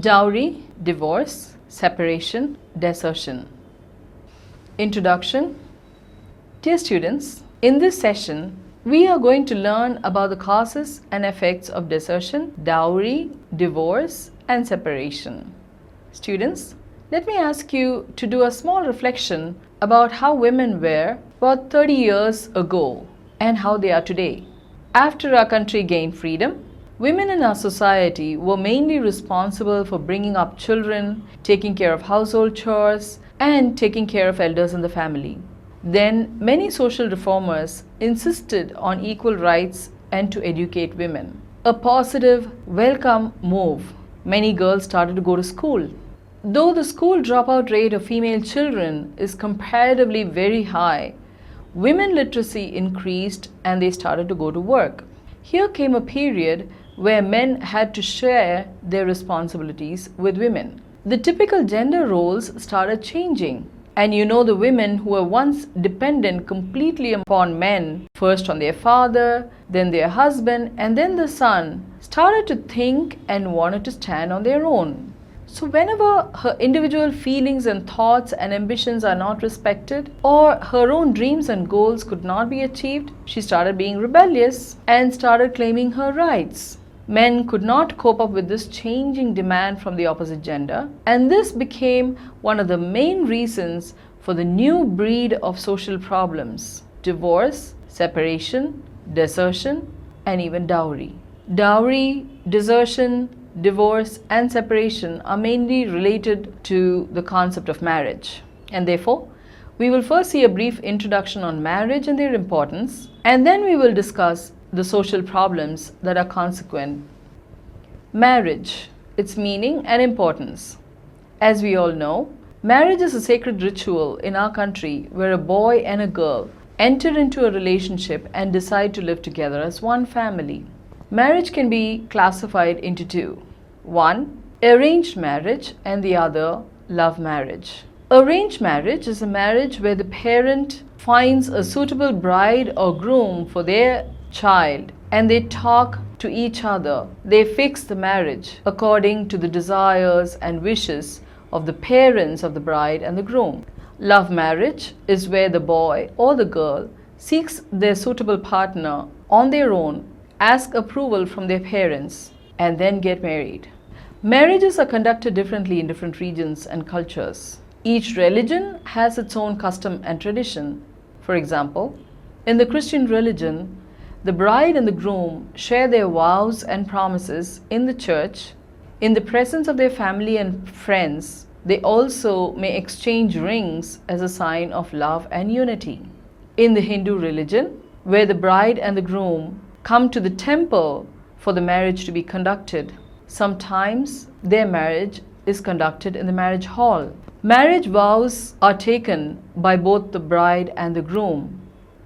Dowry, divorce, separation, desertion. Introduction. Dear students, in this session, we are going to learn about the causes and effects of desertion, dowry, divorce, and separation. Students, let me ask you to do a small reflection about how women were about 30 years ago and how they are today. After our country gained freedom, women in our society were mainly responsible for bringing up children, taking care of household chores, and taking care of elders in the family. Then many social reformers insisted on equal rights and to educate women. A positive, welcome move. Many girls started to go to school. Though the school dropout rate of female children is comparatively very high, women literacy increased and they started to go to work. Here came a period where men had to share their responsibilities with women. The typical gender roles started changing. And the women who were once dependent completely upon men, first on their father, then their husband, and then the son, started to think and wanted to stand on their own. So whenever her individual feelings and thoughts and ambitions are not respected, or her own dreams and goals could not be achieved, she started being rebellious and started claiming her rights. Men could not cope up with this changing demand from the opposite gender, and this became one of the main reasons for the new breed of social problems: divorce, separation, desertion, and even dowry. Dowry, desertion, divorce, and separation are mainly related to the concept of marriage, and therefore we will first see a brief introduction on marriage and their importance, and then we will discuss the social problems that are consequent. Marriage, its meaning and importance. As we all know, marriage is a sacred ritual in our country where a boy and a girl enter into a relationship and decide to live together as one family. Marriage can be classified into two. One, arranged marriage, and the other, love marriage. Arranged marriage is a marriage where the parent finds a suitable bride or groom for their child and they talk to each other. They fix the marriage according to the desires and wishes of the parents of the bride and the groom. Love marriage is where the boy or the girl seeks their suitable partner on their own, ask approval from their parents, and then get married. Marriages are conducted differently in different regions and cultures. Each religion has its own custom and tradition. For example, in the Christian religion, the bride and the groom share their vows and promises in the church. In the presence of their family and friends, they also may exchange rings as a sign of love and unity. In the Hindu religion, where the bride and the groom come to the temple for the marriage to be conducted, sometimes their marriage is conducted in the marriage hall. Marriage vows are taken by both the bride and the groom.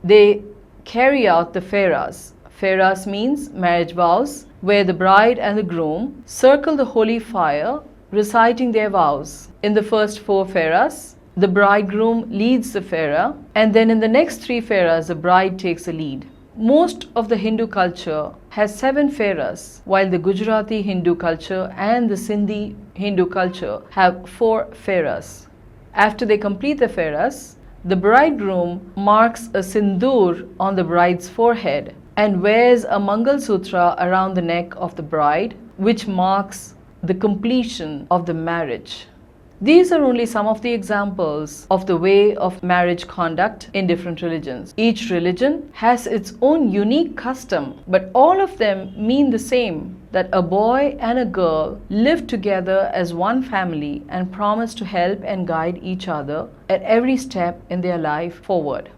They carry out the feras. Feras means marriage vows, where the bride and the groom circle the holy fire, reciting their vows. In the first 4 feras, the bridegroom leads the fera, and then in the next 3 feras, the bride takes the lead. Most of the Hindu culture has 7 feras, while the Gujarati Hindu culture and the Sindhi Hindu culture have 4 feras. After they complete the feras, the bridegroom marks a sindoor on the bride's forehead and wears a Mangal Sutra around the neck of the bride, which marks the completion of the marriage. These are only some of the examples of the way of marriage conduct in different religions. Each religion has its own unique custom, but all of them mean the same, that a boy and a girl live together as one family and promise to help and guide each other at every step in their life forward.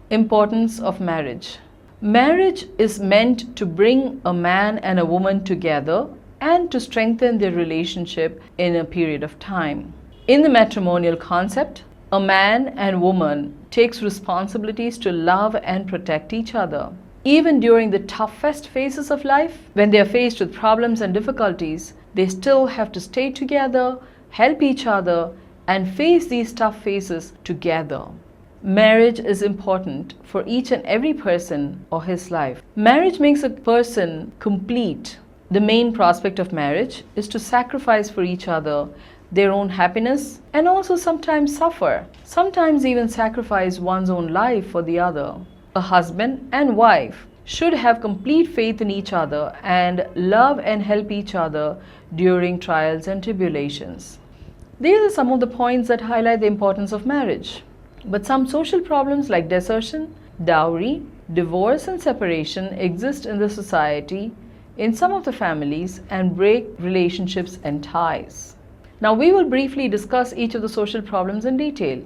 Importance of marriage. Marriage is meant to bring a man and a woman together and to strengthen their relationship in a period of time. In the matrimonial concept, a man and woman takes responsibilities to love and protect each other. Even during the toughest phases of life, when they are faced with problems and difficulties, they still have to stay together, help each other, and face these tough phases together. Marriage is important for each and every person or his life. Marriage makes a person complete. The main prospect of marriage is to sacrifice for each other their own happiness and also sometimes suffer, sometimes even sacrifice one's own life for the other. A husband and wife should have complete faith in each other and love and help each other during trials and tribulations. These are some of the points that highlight the importance of marriage. But some social problems like desertion, dowry, divorce and separation exist in the society, in some of the families, and break relationships and ties. Now we will briefly discuss each of the social problems in detail.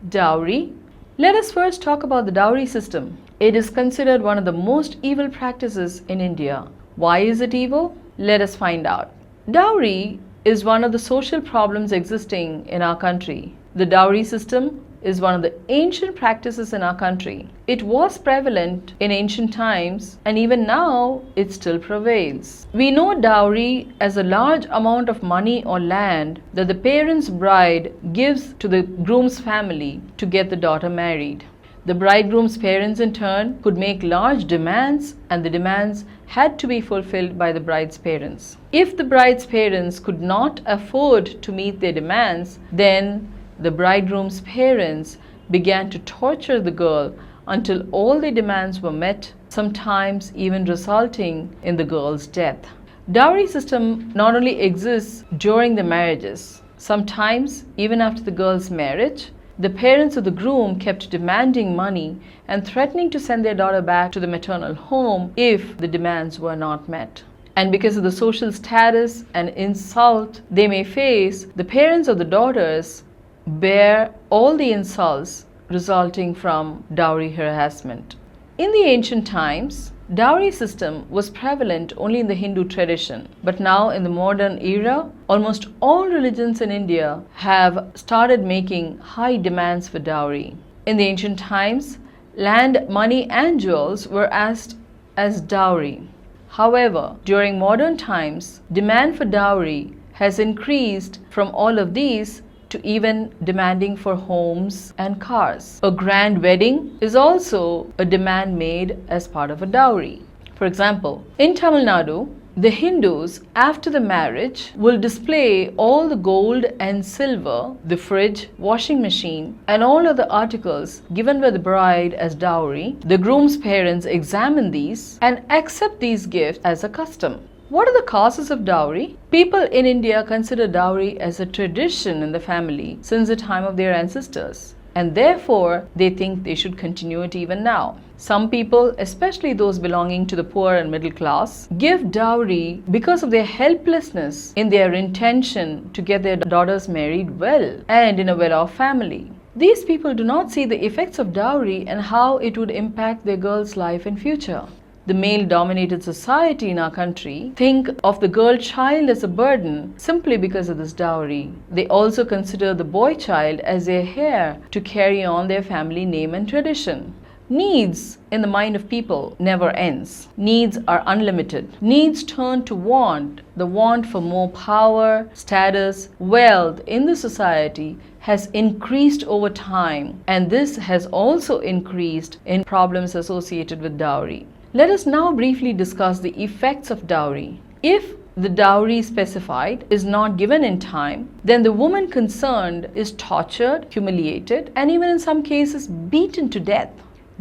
Dowry. Let us first talk about the dowry system. It is considered one of the most evil practices in India. Why is it evil? Let us find out. Dowry is one of the social problems existing in our country. The dowry system is one of the ancient practices in our country. It was prevalent in ancient times and even now it still prevails. We know dowry as a large amount of money or land that the parent's bride gives to the groom's family to get the daughter married. The bridegroom's parents in turn could make large demands and the demands had to be fulfilled by the bride's parents. If the bride's parents could not afford to meet their demands, then the bridegroom's parents began to torture the girl until all their demands were met, sometimes even resulting in the girl's death. Dowry system not only exists during the marriages, sometimes even after the girl's marriage, the parents of the groom kept demanding money and threatening to send their daughter back to the maternal home if the demands were not met. And because of the social status and insult they may face, the parents of the daughters bear all the insults resulting from dowry harassment. In the ancient times, dowry system was prevalent only in the Hindu tradition, but now in the modern era, almost all religions in India have started making high demands for dowry. In the ancient times, land, money and jewels were asked as dowry. However, during modern times, demand for dowry has increased from all of these to even demanding for homes and cars. A grand wedding is also a demand made as part of a dowry. For example, in Tamil Nadu, the Hindus after the marriage will display all the gold and silver, the fridge, washing machine and all other articles given by the bride as dowry. The groom's parents examine these and accept these gifts as a custom. What are the causes of dowry? People in India consider dowry as a tradition in the family since the time of their ancestors, and therefore they think they should continue it even now. Some people, especially those belonging to the poor and middle class, give dowry because of their helplessness in their intention to get their daughters married well and in a well-off family. These people do not see the effects of dowry and how it would impact their girl's life in future. The male-dominated society in our country think of the girl child as a burden simply because of this dowry. They also consider the boy child as their heir to carry on their family name and tradition. Needs in the mind of people never ends. Needs are unlimited. Needs turn to want. The want for more power, status, wealth in the society has increased over time, and this has also increased in problems associated with dowry. Let us now briefly discuss the effects of dowry. If the dowry specified is not given in time, then the woman concerned is tortured, humiliated, and even in some cases beaten to death.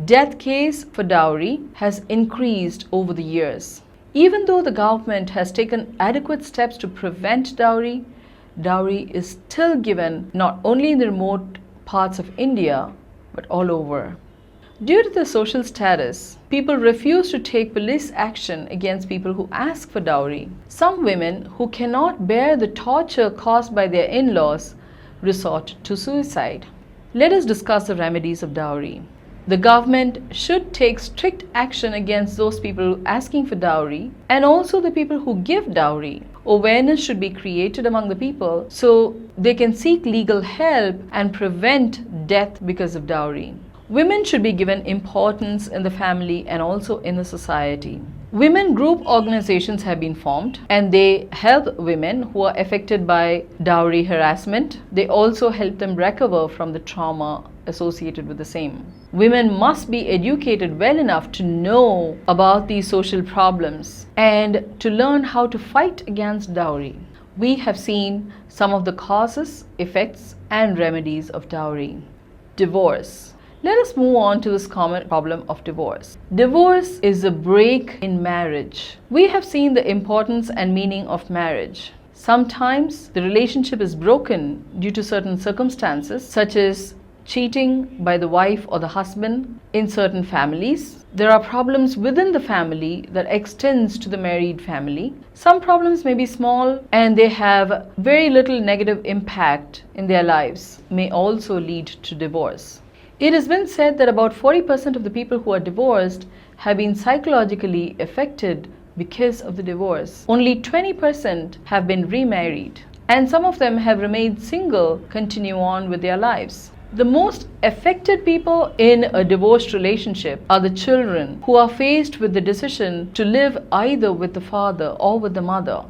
Death case for dowry has increased over the years. Even though the government has taken adequate steps to prevent dowry, dowry is still given not only in the remote parts of India, but all over. Due to the social status, people refuse to take police action against people who ask for dowry. Some women who cannot bear the torture caused by their in-laws resort to suicide. Let us discuss the remedies of dowry. The government should take strict action against those people asking for dowry and also the people who give dowry. Awareness should be created among the people so they can seek legal help and prevent death because of dowry. Women should be given importance in the family and also in the society. Women group organizations have been formed and they help women who are affected by dowry harassment. They also help them recover from the trauma associated with the same. Women must be educated well enough to know about these social problems and to learn how to fight against dowry. We have seen some of the causes, effects, and remedies of dowry. Divorce. Let us move on to this common problem of divorce. Divorce is a break in marriage. We have seen the importance and meaning of marriage. Sometimes the relationship is broken due to certain circumstances, such as cheating by the wife or the husband in certain families. There are problems within the family that extends to the married family. Some problems may be small and they have very little negative impact in their lives, may also lead to divorce. It has been said that about 40% of the people who are divorced have been psychologically affected because of the divorce. Only 20% have been remarried, and some of them have remained single, continue on with their lives. The most affected people in a divorced relationship are the children who are faced with the decision to live either with the father or with the mother.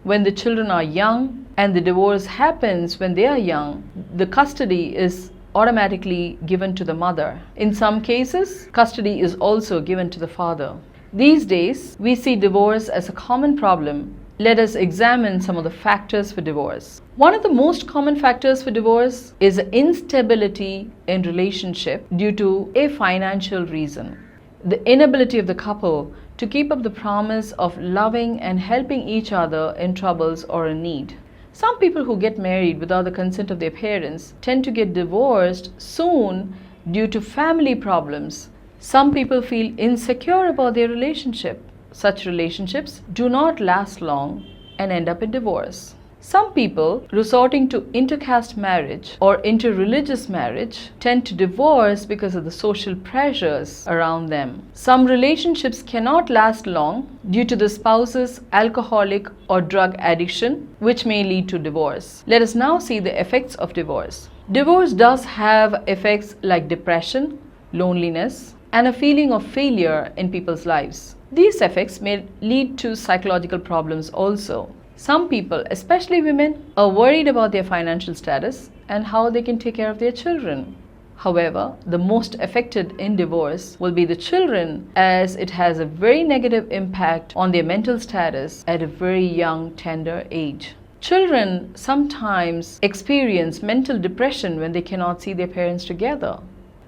When the children are young and the divorce happens when they are young, the custody is automatically given to the mother. In some cases, custody is also given to the father. These days, we see divorce as a common problem. Let us examine some of the factors for divorce. One of the most common factors for divorce is instability in relationship due to a financial reason. The inability of the couple to keep up the promise of loving and helping each other in troubles or in need. Some people who get married without the consent of their parents tend to get divorced soon due to family problems. Some people feel insecure about their relationship. Such relationships do not last long and end up in divorce. Some people resorting to intercaste marriage or interreligious marriage tend to divorce because of the social pressures around them. Some relationships cannot last long due to the spouse's alcoholic or drug addiction, which may lead to divorce. Let us now see the effects of divorce. Divorce does have effects like depression, loneliness, and a feeling of failure in people's lives. These effects may lead to psychological problems also. Some people, especially women, are worried about their financial status and how they can take care of their children. However, the most affected in divorce will be the children, as it has a very negative impact on their mental status at a very young, tender age. Children sometimes experience mental depression when they cannot see their parents together.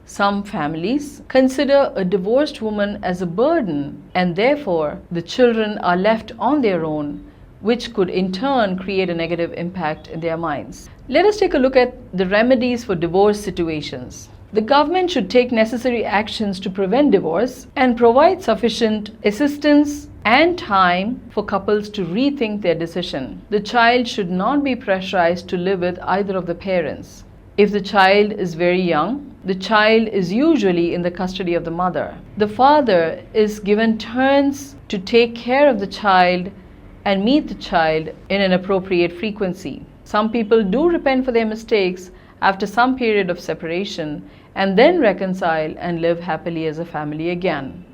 Some families consider a divorced woman as a burden, and therefore the children are left on their own, which could in turn create a negative impact in their minds. Let us take a look at the remedies for divorce situations. The government should take necessary actions to prevent divorce and provide sufficient assistance and time for couples to rethink their decision. The child should not be pressurized to live with either of the parents. If the child is very young, the child is usually in the custody of the mother. The father is given turns to take care of the child and meet the child in an appropriate frequency. Some people do repent for their mistakes after some period of separation and then reconcile and live happily as a family again.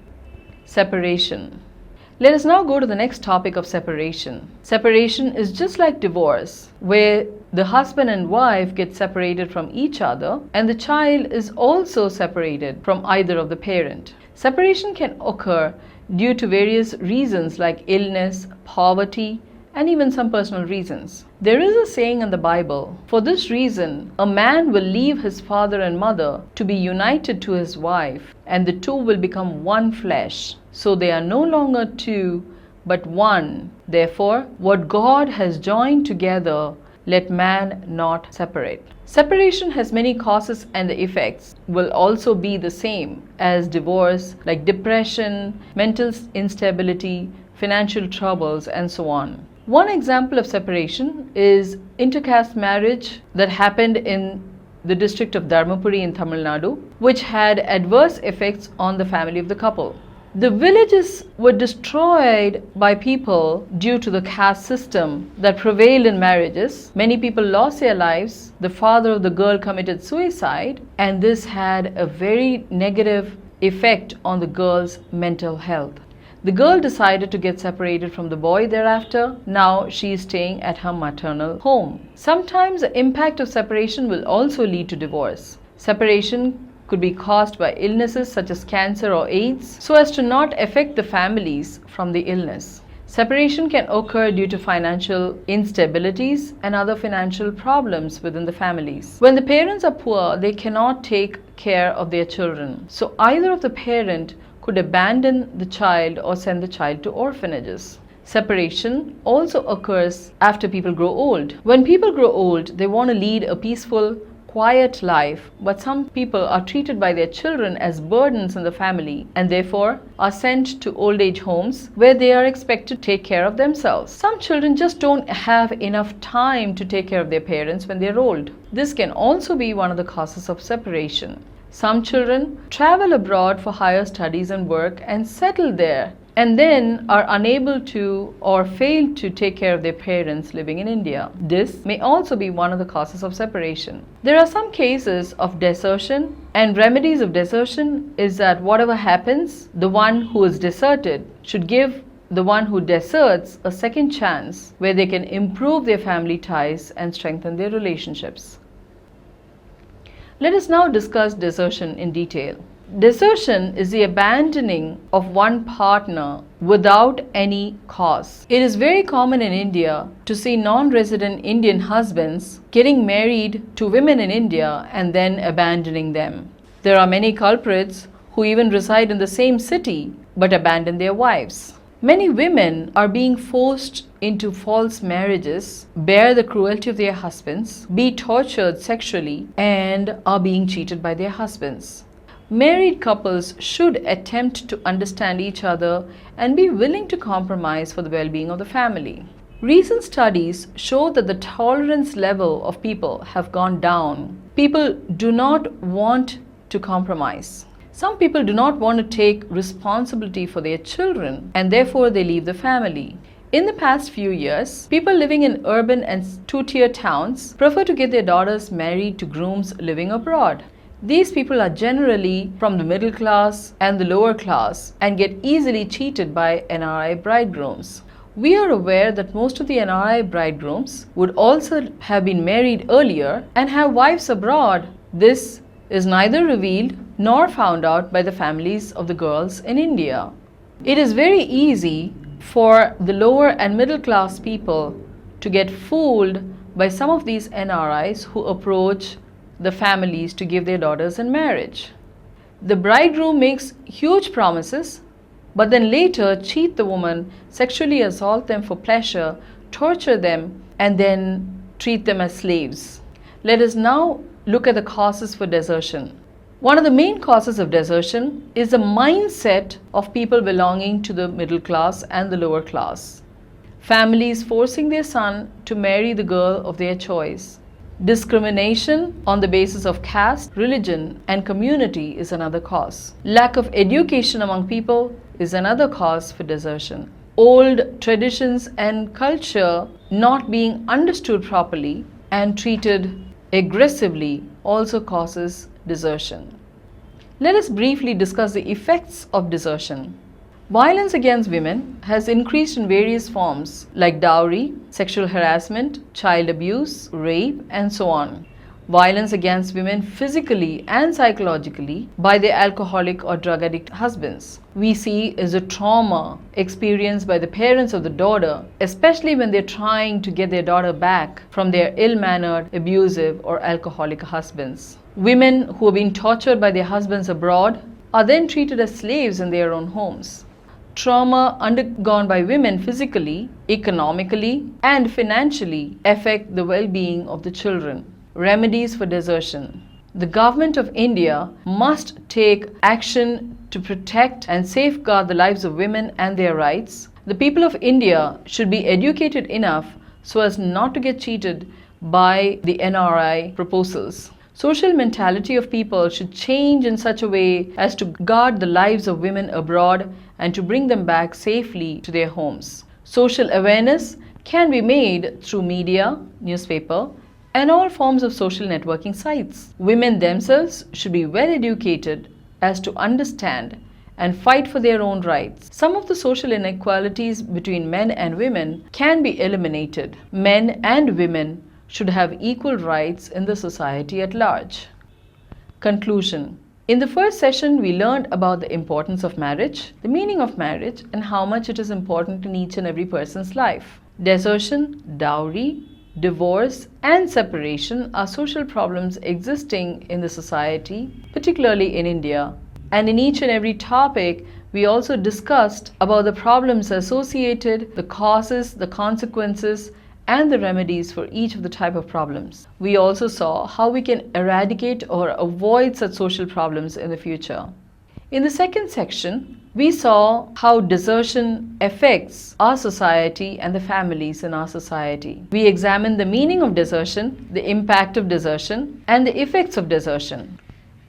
Separation. Let us now go to the next topic of separation. Separation is just like divorce, where the husband and wife get separated from each other and the child is also separated from either of the parent. Separation can occur due to various reasons like illness, poverty, and even some personal reasons. There is a saying in the Bible, "For this reason, a man will leave his father and mother to be united to his wife, and the two will become one flesh. So they are no longer two, but one. Therefore, what God has joined together, let man not separate." Separation has many causes and the effects will also be the same as divorce, like depression, mental instability, financial troubles, and so on. One example of separation is intercaste marriage that happened in the district of Dharmapuri in Tamil Nadu, which had adverse effects on the family of the couple. The villages were destroyed by people due to the caste system that prevailed in marriages. Many people lost their lives. The father of the girl committed suicide, and this had a very negative effect on the girl's mental health. The girl decided to get separated from the boy thereafter. Now she is staying at her maternal home. Sometimes the impact of separation will also lead to divorce. Separation could be caused by illnesses such as cancer or AIDS, so as to not affect the families from the illness. Separation can occur due to financial instabilities and other financial problems within the families. When the parents are poor, they cannot take care of their children. So either of the parent could abandon the child or send the child to orphanages. Separation also occurs after people grow old. When people grow old, they want to lead a peaceful, quiet life, but some people are treated by their children as burdens in the family and therefore are sent to old age homes where they are expected to take care of themselves. Some children just don't have enough time to take care of their parents when they're old. This can also be one of the causes of separation. Some children travel abroad for higher studies and work and settle there, and then are unable to or fail to take care of their parents living in India. This may also be one of the causes of separation. There are some cases of desertion, and remedies of desertion is that whatever happens, the one who is deserted should give the one who deserts a second chance where they can improve their family ties and strengthen their relationships. Let us now discuss desertion in detail. Desertion is the abandoning of one partner without any cause. It is very common in India to see non-resident Indian husbands getting married to women in India and then abandoning them. There are many culprits who even reside in the same city but abandon their wives. Many women are being forced into false marriages, bear the cruelty of their husbands, be tortured sexually, and are being cheated by their husbands. Married couples should attempt to understand each other and be willing to compromise for the well-being of the family. Recent studies show that the tolerance level of people have gone down. People do not want to compromise. Some people do not want to take responsibility for their children and therefore they leave the family. In the past few years, people living in urban and two-tier towns prefer to get their daughters married to grooms living abroad. These people are generally from the middle class and the lower class and get easily cheated by NRI bridegrooms. We are aware that most of the NRI bridegrooms would also have been married earlier and have wives abroad. This is neither revealed nor found out by the families of the girls in India. It is very easy for the lower and middle class people to get fooled by some of these NRIs who approach the families to give their daughters in marriage. The bridegroom makes huge promises, but then later cheat the woman, sexually assault them for pleasure, torture them, and then treat them as slaves. Let us now look at the causes for desertion. One of the main causes of desertion is the mindset of people belonging to the middle class and the lower class. Families forcing their son to marry the girl of their choice. Discrimination on the basis of caste, religion, and community is another cause. Lack of education among people is another cause for desertion. Old traditions and culture not being understood properly and treated aggressively also causes desertion. Let us briefly discuss the effects of desertion. Violence against women has increased in various forms like dowry, sexual harassment, child abuse, rape, and so on. Violence against women physically and psychologically by their alcoholic or drug addict husbands. We see is a trauma experienced by the parents of the daughter, especially when they're trying to get their daughter back from their ill-mannered, abusive, or alcoholic husbands. Women who have been tortured by their husbands abroad are then treated as slaves in their own homes. Trauma undergone by women physically, economically, and financially affect the well-being of the children. Remedies for desertion. The government of India must take action to protect and safeguard the lives of women and their rights. The people of India should be educated enough so as not to get cheated by the NRI proposals. Social mentality of people should change in such a way as to guard the lives of women abroad and to bring them back safely to their homes. Social awareness can be made through media, newspaper, and all forms of social networking sites. Women themselves should be well educated as to understand and fight for their own rights. Some of the social inequalities between men and women can be eliminated. Men and women should have equal rights in the society at large. Conclusion. In the first session, we learned about the importance of marriage, the meaning of marriage, and how much it is important in each and every person's life. Desertion, dowry, divorce, and separation are social problems existing in the society, particularly in India. And in each and every topic, we also discussed about the problems associated, the causes, the consequences, and the remedies for each of the type of problems. We also saw how we can eradicate or avoid such social problems in the future. In the second section, we saw how desertion affects our society and the families in our society. We examined the meaning of desertion, the impact of desertion, and the effects of desertion.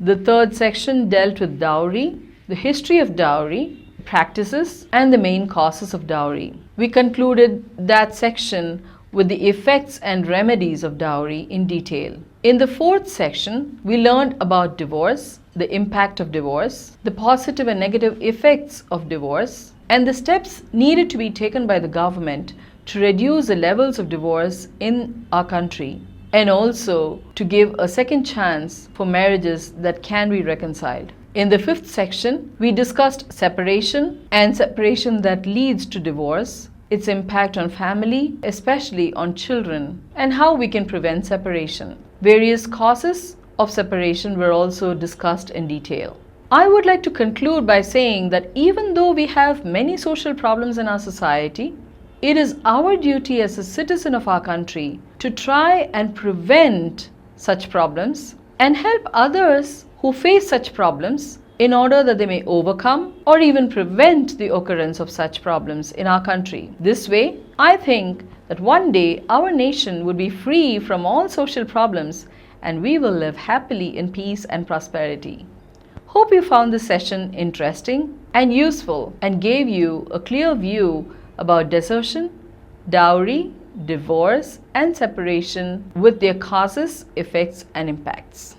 The third section dealt with dowry, the history of dowry, practices, and the main causes of dowry. We concluded that section with the effects and remedies of dowry in detail. In the fourth section, we learned about divorce, the impact of divorce, the positive and negative effects of divorce, and the steps needed to be taken by the government to reduce the levels of divorce in our country, and also to give a second chance for marriages that can be reconciled. In the fifth section, we discussed separation and separation that leads to divorce, its impact on family, especially on children, and how we can prevent separation. Various causes of separation were also discussed in detail. I would like to conclude by saying that even though we have many social problems in our society, it is our duty as a citizen of our country to try and prevent such problems and help others who face such problems in order that they may overcome or even prevent the occurrence of such problems in our country. This way, I think that one day our nation would be free from all social problems and we will live happily in peace and prosperity. Hope you found this session interesting and useful and gave you a clear view about desertion, dowry, divorce, and separation with their causes, effects, and impacts.